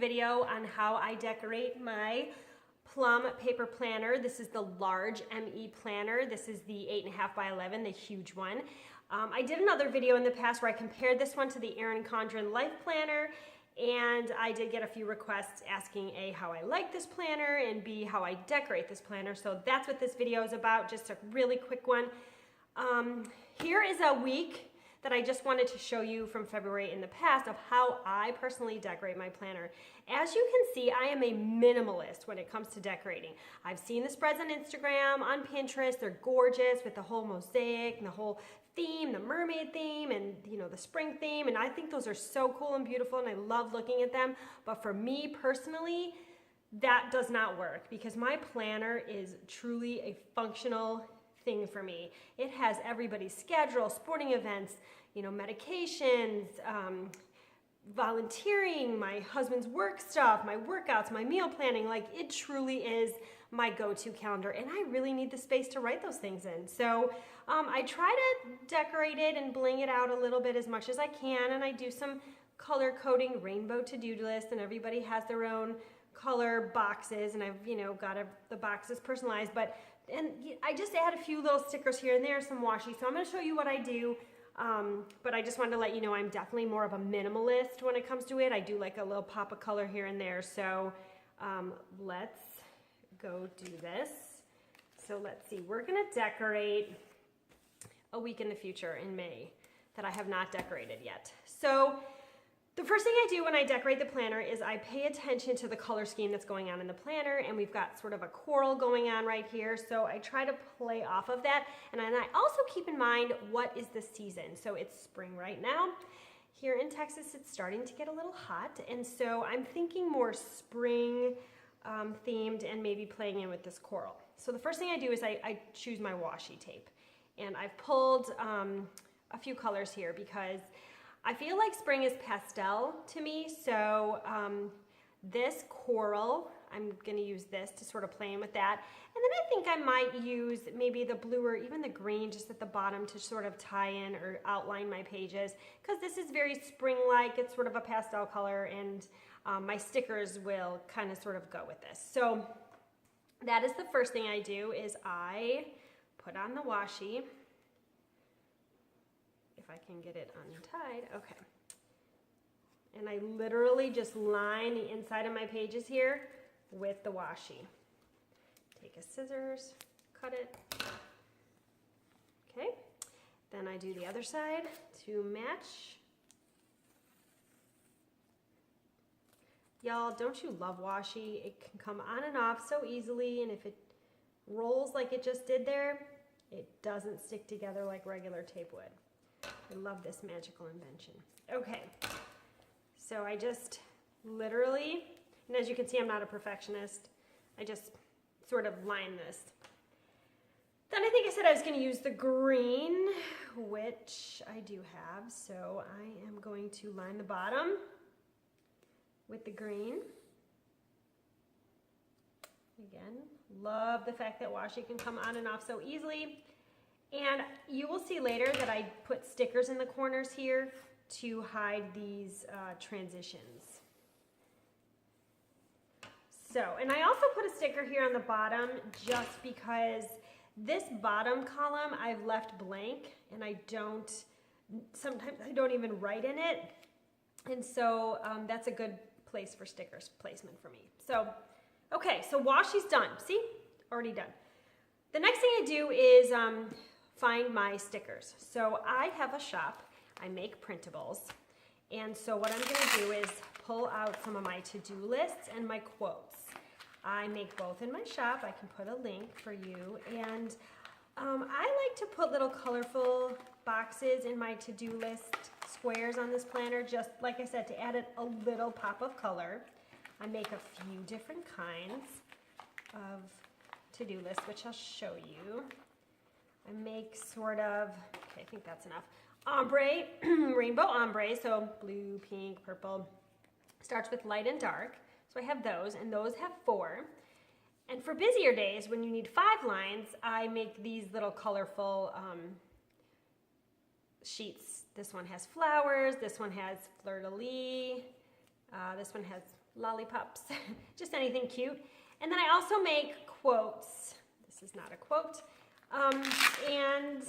video on how I decorate my Plum paper planner. This is the large ME planner. This is the 8.5 by 11, the huge one. I did another video in the past where I compared this one to the Erin Condren Life Planner, and I did get a few requests asking A, how I like this planner, and B, how I decorate this planner. So that's what this video is about, just a really quick one. Here is a week that I just wanted to show you from February in the past of how I personally decorate my planner. As you can see, I am a minimalist when it comes to decorating. I've seen the spreads on Instagram, on Pinterest. They're gorgeous with the whole mosaic and the whole theme, the mermaid theme, and the spring theme, and I think those are so cool and beautiful, and I love looking at them. But for me personally, that does not work because my planner is truly a functional thing for me. It has everybody's schedule, sporting events, medications, volunteering, my husband's work stuff, my workouts, my meal planning. Like, it truly is my go-to calendar, and I really need the space to write those things in. So I try to decorate it and bling it out a little bit as much as I can, and I do some color coding, rainbow to-do list, and everybody has their own color boxes, and I've got the boxes personalized, and I just add a few little stickers here and there, some washi. So I'm going to show you what I do, but I just wanted to let you know I'm definitely more of a minimalist when it comes to it. I do like a little pop of color here and there. So let's go do this. So let's see, we're going to decorate a week in the future in May that I have not decorated yet. So the first thing I do when I decorate the planner is I pay attention to the color scheme that's going on in the planner, and we've got sort of a coral going on right here, so I try to play off of that, and I also keep in mind what is the season. So it's spring right now. Here in Texas, it's starting to get a little hot, and so I'm thinking more spring themed and maybe playing in with this coral. So the first thing I do is I choose my washi tape, and I've pulled a few colors here because I feel like spring is pastel to me, so this coral, I'm going to use this to sort of play in with that. And then I think I might use maybe the blue or even the green just at the bottom to sort of tie in or outline my pages, because this is very spring-like. It's sort of a pastel color, and my stickers will kind of sort of go with this. So that is the first thing I do is I put on the washi. If I can get it untied, okay. And I literally just line the inside of my pages here with the washi. Take a scissors, cut it. Okay, then I do the other side to match. Y'all, don't you love washi? It can come on and off so easily, and if it rolls like it just did there, it doesn't stick together like regular tape would. I love this magical invention. Okay, so I just literally, and as you can see, I'm not a perfectionist. I just sort of line this. Then I think I said I was going to use the green, which I do have. So I am going to line the bottom with the green. Again, love the fact that washi can come on and off so easily. And you will see later that I put stickers in the corners here to hide these transitions. So, and I also put a sticker here on the bottom just because this bottom column I've left blank, and sometimes I don't even write in it. And so that's a good place for stickers placement for me. So, okay, so washi's done. See, already done. The next thing I do is find my stickers. So I have a shop. I make printables. And so what I'm going to do is pull out some of my to-do lists and my quotes. I make both in my shop. I can put a link for you. And I like to put little colorful boxes in my to-do list squares on this planner, just like I said, to add a little pop of color. I make a few different kinds of to-do lists, which I'll show you. I make sort of, okay, I think that's enough, ombre, rainbow ombre, so blue, pink, purple. Starts with light and dark. So I have those, and those have 4. And for busier days, when you need 5 lines, I make these little colorful sheets. This one has flowers, this one has fleur-de-lis, this one has lollipops, just anything cute. And then I also make quotes. This is not a quote. And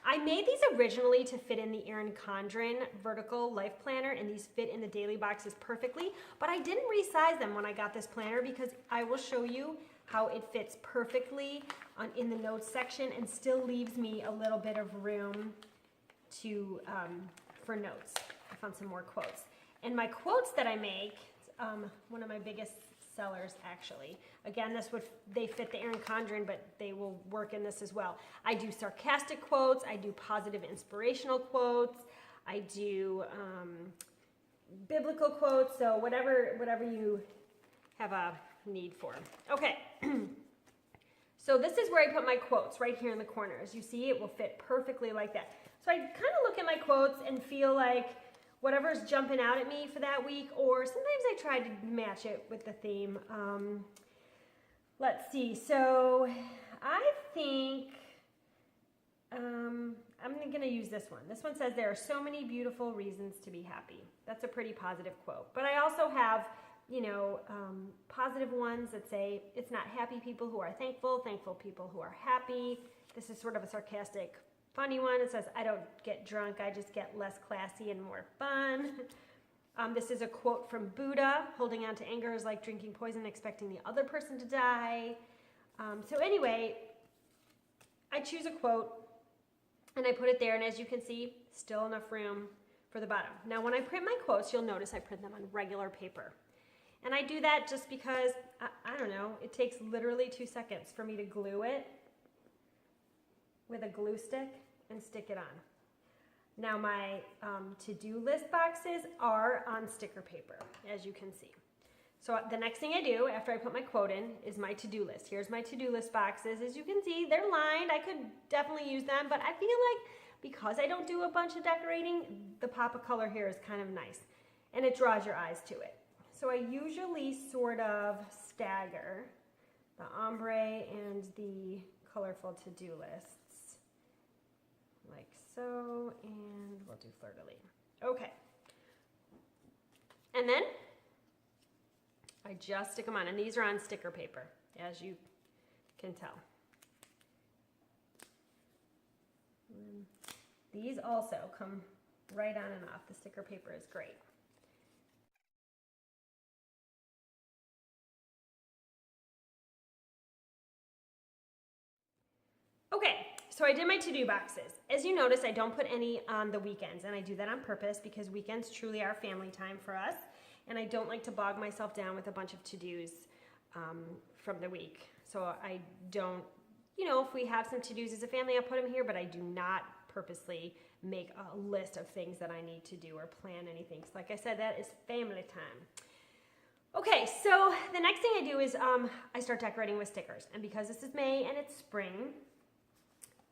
I made these originally to fit in the Erin Condren vertical life planner, and these fit in the daily boxes perfectly, but I didn't resize them when I got this planner because I will show you how it fits perfectly in the notes section and still leaves me a little bit of room to for notes. I found some more quotes. And my quotes that I make, one of my biggest sellers actually. Again, they fit the Erin Condren, but they will work in this as well. I do sarcastic quotes, I do positive inspirational quotes, I do biblical quotes, so whatever you have a need for. Okay, so this is where I put my quotes, right here in the corner. As you see, it will fit perfectly like that. So I kind of look at my quotes and feel like whatever's jumping out at me for that week, or sometimes I try to match it with the theme. Let's see, so I think I'm gonna use this one. This one says, there are so many beautiful reasons to be happy. That's a pretty positive quote. But I also have, positive ones that say, it's not happy people who are thankful, thankful people who are happy. This is sort of a sarcastic, funny one. It says, I don't get drunk, I just get less classy and more fun. This is a quote from Buddha. Holding on to anger is like drinking poison, expecting the other person to die. So anyway, I choose a quote and I put it there, and as you can see, still enough room for the bottom. Now when I print my quotes, you'll notice I print them on regular paper. And I do that just because, I don't know, it takes literally 2 seconds for me to glue it with a glue stick and stick it on. Now my to-do list boxes are on sticker paper, as you can see. So the next thing I do after I put my quote in is my to-do list. Here's my to-do list boxes. As you can see, they're lined. I could definitely use them, but I feel like because I don't do a bunch of decorating, the pop of color here is kind of nice, and it draws your eyes to it. So I usually sort of stagger the ombre and the colorful to-do lists, like so, and we'll do fleur-de-lis. Okay. And then I just stick them on, and these are on sticker paper, as you can tell. And these also come right on and off. The sticker paper is great. Okay, so I did my to-do boxes. As you notice, I don't put any on the weekends, and I do that on purpose because weekends truly are family time for us, and I don't like to bog myself down with a bunch of to-dos from the week. So I don't, if we have some to-dos as a family, I'll put them here, but I do not purposely make a list of things that I need to do or plan anything. So like I said, that is family time. Okay, so the next thing I do is I start decorating with stickers, and because this is May and it's spring,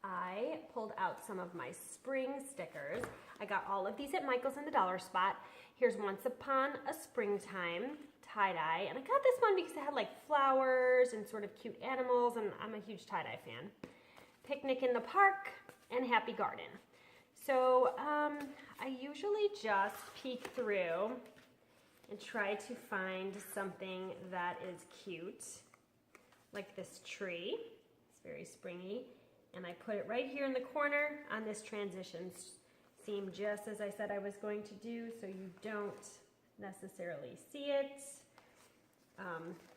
I pulled out some of my spring stickers. I got all of these at Michael's in the Dollar Spot. Here's Once Upon a Springtime tie-dye, and I got this one because it had like flowers and sort of cute animals, and I'm a huge tie-dye fan. Picnic in the Park and Happy Garden. So I usually just peek through and try to find something that is cute, like this tree. It's very springy. And I put it right here in the corner on this transition seam, just as I said I was going to do, so you don't necessarily see it.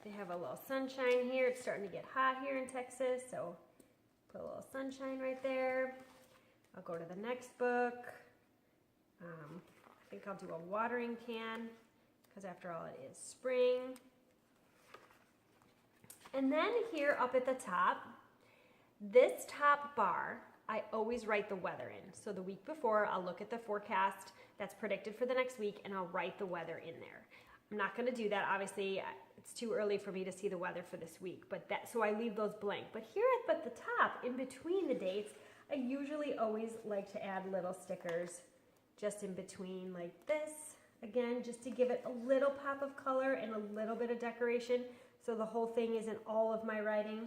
They have a little sunshine here. It's starting to get hot here in Texas, so put a little sunshine right there. I'll go to the next book. I think I'll do a watering can, because after all, it is spring. And then here up at the top, this top bar, I always write the weather in. So the week before, I'll look at the forecast that's predicted for the next week, and I'll write the weather in there. I'm not going to do that. Obviously, it's too early for me to see the weather for this week, so I leave those blank. But here at the top, in between the dates, I usually always like to add little stickers just in between, like this. Again, just to give it a little pop of color and a little bit of decoration, so the whole thing isn't all of my writing.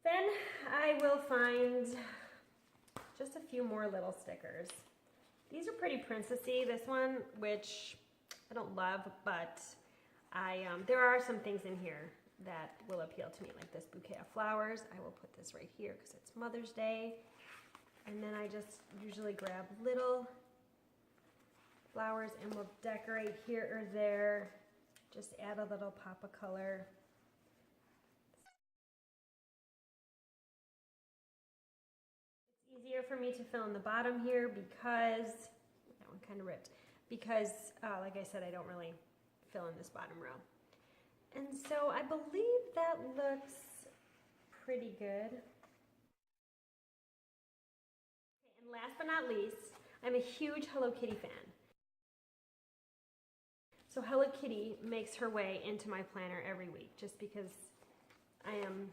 Then I will find just a few more little stickers. These are pretty princessy. This one, which I don't love, but there are some things in here that will appeal to me, like this bouquet of flowers. I will put this right here because it's Mother's Day. And then I just usually grab little flowers and we'll decorate here or there. Just add a little pop of color. It's easier for me to fill in the bottom here because, that one kind of ripped, because like I said, I don't really fill in this bottom row. And so I believe that looks pretty good. And last but not least, I'm a huge Hello Kitty fan. So Hello Kitty makes her way into my planner every week just because I am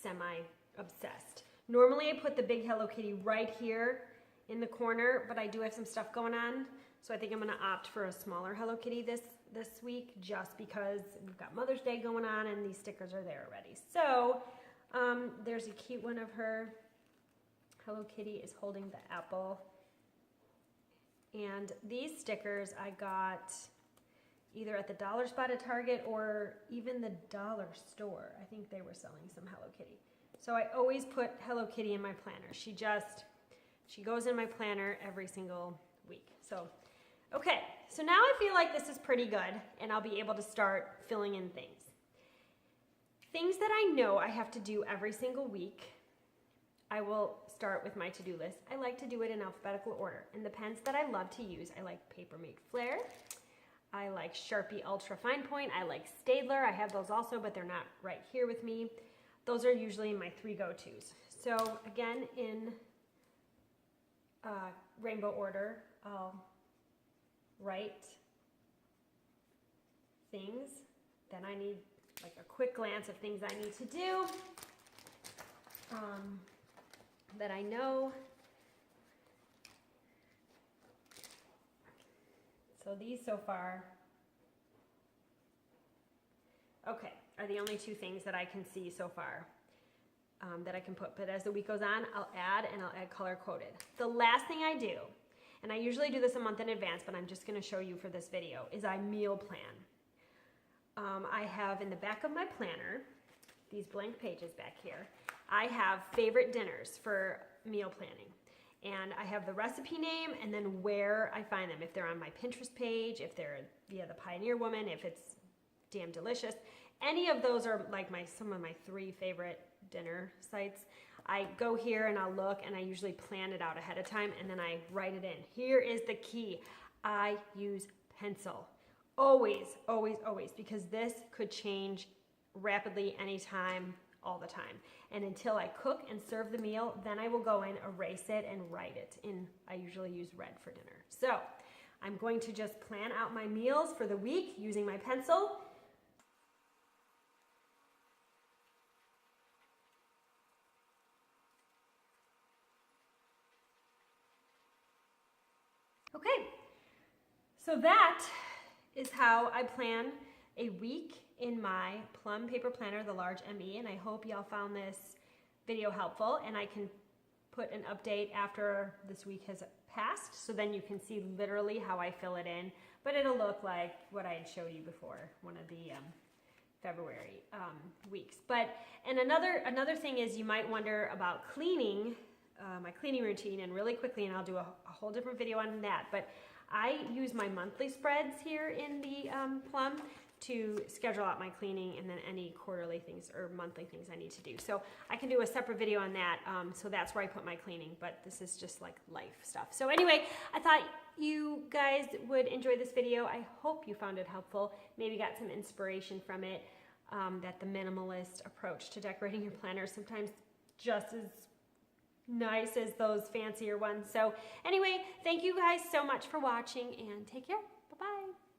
semi-obsessed. Normally I put the big Hello Kitty right here in the corner, but I do have some stuff going on. So I think I'm gonna opt for a smaller Hello Kitty this week just because we've got Mother's Day going on and these stickers are there already. So there's a cute one of her. Hello Kitty is holding the apple. And these stickers I got either at the dollar spot at Target or even the dollar store. I think they were selling some Hello Kitty. So I always put Hello Kitty in my planner. She goes in my planner every single week. So, okay, so now I feel like this is pretty good and I'll be able to start filling in things. Things that I know I have to do every single week, I will start with my to-do list. I like to do it in alphabetical order. And the pens that I love to use, I like Paper Mate Flair. I like Sharpie Ultra Fine Point. I like Staedtler. I have those also, but they're not right here with me. Those are usually my 3 go-tos. So again, in rainbow order, I'll write things. Then I need like a quick glance of things I need to do that I know. So these so far, okay, are the only 2 things that I can see so far that I can put. But as the week goes on, I'll add color coded. The last thing I do, and I usually do this a month in advance, but I'm just gonna show you for this video, is I meal plan. I have in the back of my planner, these blank pages back here, I have favorite dinners for meal planning. And I have the recipe name and then where I find them. If they're on my Pinterest page, if they're via the Pioneer Woman, if it's Damn Delicious. Any of those are like some of my 3 favorite dinner sites. I go here and I'll look and I usually plan it out ahead of time and then I write it in. Here is the key. I use pencil. Always, always, always, because this could change rapidly anytime, all the time. And until I cook and serve the meal, then I will go in, erase it, and write it in. I usually use red for dinner. So I'm going to just plan out my meals for the week using my pencil. Okay, so that is how I plan a week in my Plum paper planner, the large ME, and I hope y'all found this video helpful, and I can put an update after this week has passed, so then you can see literally how I fill it in, but it'll look like what I had showed you before, one of the February weeks. And another thing is you might wonder about cleaning, my cleaning routine, and really quickly, and I'll do a whole different video on that, but I use my monthly spreads here in the Plum to schedule out my cleaning and then any quarterly things or monthly things I need to do. So I can do a separate video on that. So that's where I put my cleaning, but this is just like life stuff. So anyway, I thought you guys would enjoy this video. I hope you found it helpful. Maybe got some inspiration from it, that the minimalist approach to decorating your planner is sometimes just as nice as those fancier ones. So anyway, thank you guys so much for watching and take care. Bye-bye.